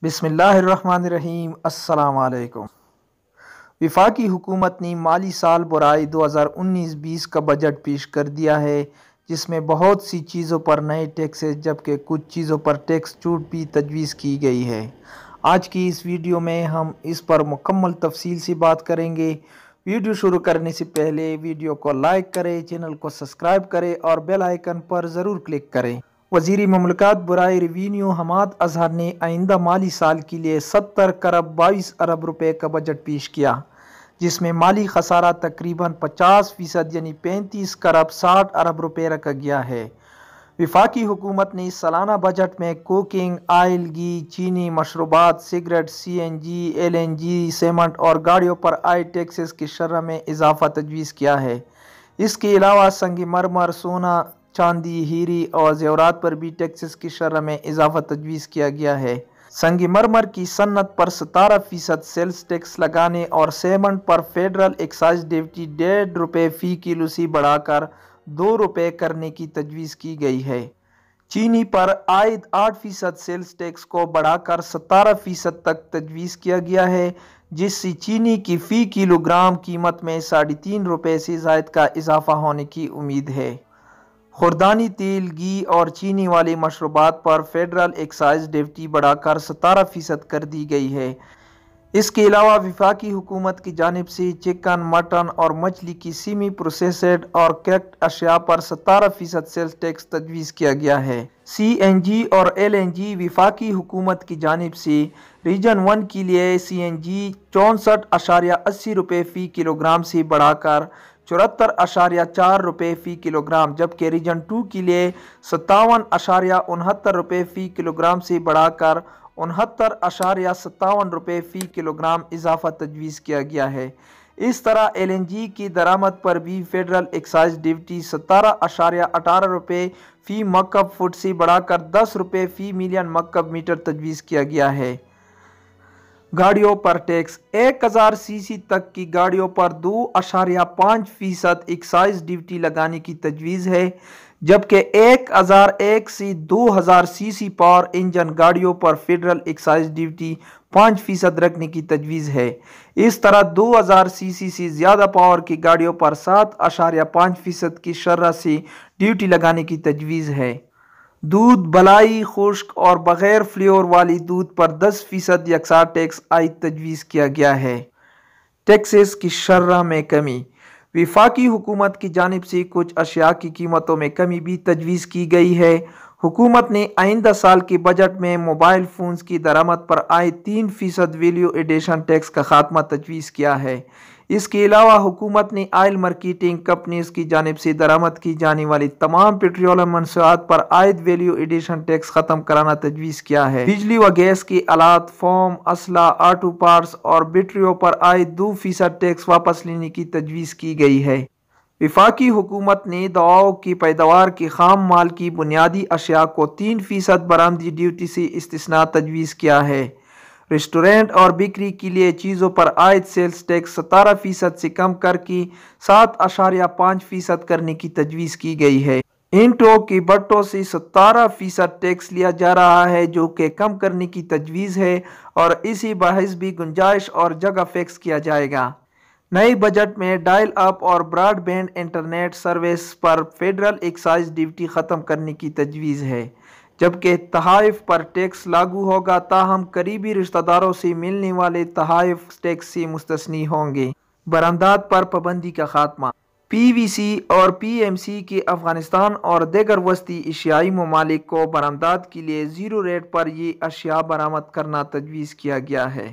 بسم اللہ الرحمن الرحیم۔ السلام علیکم۔ وفاقی حکومت نے مالی سال برائے 2019-20 کا بجٹ پیش کر دیا ہے، جس میں بہت سی چیزوں پر نئے ٹیکسز جبکہ کچھ چیزوں پر ٹیکس چھوٹ بھی تجویز کی گئی ہے۔ آج کی اس ویڈیو میں ہم اس پر مکمل تفصیل سے بات کریں گے۔ ویڈیو شروع کرنے سے پہلے ویڈیو کو لائک کریں، چینل کو سبسکرائب کریں اور بیل آئیکن پر ضرور کلک کریں۔ وزیر مملکت برائے ریونیو حماد اظہر نے آئندہ مالی سال کے لیے 70 کروڑ 22 ارب روپے کا بجٹ پیش کیا، جس میں مالی خسارہ تقریباً 50% یعنی 35 کروڑ 60 ارب روپے رکھا گیا ہے۔ وفاقی حکومت نے سالانہ بجٹ میں کوکنگ آئل، گھی، چینی، مشروبات، سگریٹ، CNG، LNG، سیمنٹ اور گاڑیوں پر عائد ٹیکسز کی شرح میں اضافہ تجویز کیا ہے۔ اس کے علاوہ سنگ مرمر، سونا، چاندی، ہیرے اور زیورات پر بھی ٹیکسز کی شرح میں اضافہ تجویز کیا گیا ہے۔ سنگ مرمر کی صنعت پر 17% سیلز ٹیکس لگانے اور سیمنٹ پر فیڈرل ایکسائز ڈیوٹی 1.5 روپے فی کلو سے بڑھا کر 2 روپے کرنے کی تجویز کی گئی ہے۔ چینی پر عائد 8% سیلز ٹیکس کو بڑھا کر 17% تک تجویز کیا گیا ہے، جس سے چینی کی فی کلو گرام قیمت میں 3.5 روپے سے زائد کا اضافہ ہونے کی امید ہے۔ خوردانی تیل، گھی اور چینی والی مشروبات پر فیڈرل ایکسائز ڈیوٹی بڑھا کر 17% کر دی گئی ہے۔ اس کے علاوہ وفاقی حکومت کی جانب سے چکن، مٹن اور مچھلی کی سیمی پروسیسڈ اور کریکٹ اشیاء پر 17% سیلز ٹیکس تجویز کیا گیا ہے۔ CNG اور LNG وفاقی حکومت کی جانب سے ریجن 1 کے لیے CNG 64.80 روپے فی کلو گرام سے بڑھا کر 74.4 روپے فی کلو گرام، جبکہ ریجن 2 کے لیے 57.69 روپے فی کلو گرام سے بڑھا کر 69.57 روپے فی کلو گرام اضافہ تجویز کیا گیا ہے۔ اس طرح LNG کی درآمد پر بھی فیڈرل ایکسائز ڈیوٹی 17.18 روپے فی مکعب فٹ سے بڑھا کر 10 روپے فی ملین مکعب میٹر تجویز کیا گیا ہے۔ گاڑیوں پر ٹیکس 1000 cc تک کی گاڑیوں پر 2.5% ایکسائز ڈیوٹی لگانے کی تجویز ہے، جبکہ 1001 سے 2000 cc پاور انجن گاڑیوں پر فیڈرل ایکسائز ڈیوٹی 5% رکھنے کی تجویز ہے۔ اس طرح 2000 cc سے زیادہ پاور کی گاڑیوں پر 7.5% کی شرح سے ڈیوٹی لگانے کی تجویز ہے۔ دودھ، بلائی، خشک اور بغیر فلیور والی دودھ پر 10% یکساں ٹیکس عائد تجویز کیا گیا ہے۔ ٹیکسز کی شرح میں کمی۔ وفاقی حکومت کی جانب سے کچھ اشیاء کی قیمتوں میں کمی بھی تجویز کی گئی ہے۔ حکومت نے آئندہ سال کے بجٹ میں موبائل فونز کی درآمد پر عائد 3% ویلیو ایڈیشن ٹیکس کا خاتمہ تجویز کیا ہے۔ اس کے علاوہ حکومت نے آئل مارکیٹنگ کمپنیز کی جانب سے درآمد کی جانے والی تمام پیٹرولیم منشیات پر عائد ویلیو ایڈیشن ٹیکس ختم کرانا تجویز کیا ہے۔ بجلی و گیس کے آلات، فوم، اسلحہ، آٹو پارٹس اور بیٹریوں پر عائد 2% ٹیکس واپس لینے کی تجویز کی گئی ہے۔ وفاقی حکومت نے دواؤں کی پیداوار کے خام مال کی بنیادی اشیاء کو 3% برآمدی ڈیوٹی سے استثناء تجویز کیا ہے۔ ریسٹورنٹ اور بیکری کے لیے چیزوں پر عائد سیلز ٹیکس 17% سے کم کر کے 7.5% کرنے کی تجویز کی گئی ہے۔ اینٹوں کی بٹوں سے 17% ٹیکس لیا جا رہا ہے، جو کہ کم کرنے کی تجویز ہے اور اسی باعث بھی گنجائش اور جگہ فکس کیا جائے گا۔ نئے بجٹ میں ڈائل اپ اور براڈ بینڈ انٹرنیٹ سروس پر فیڈرل ایکسائز ڈیوٹی ختم کرنے کی تجویز ہے، جبکہ تحائف پر ٹیکس لاگو ہوگا، تاہم قریبی رشتہ داروں سے ملنے والے تحائف ٹیکس سے مستثنی ہوں گے۔ برآمدات پر پابندی کا خاتمہ۔ PVC اور PMC کے افغانستان اور دیگر وسطی ایشیائی ممالک کو برآمدات کے لیے 0 ریٹ پر یہ اشیاء برآمد کرنا تجویز کیا گیا ہے۔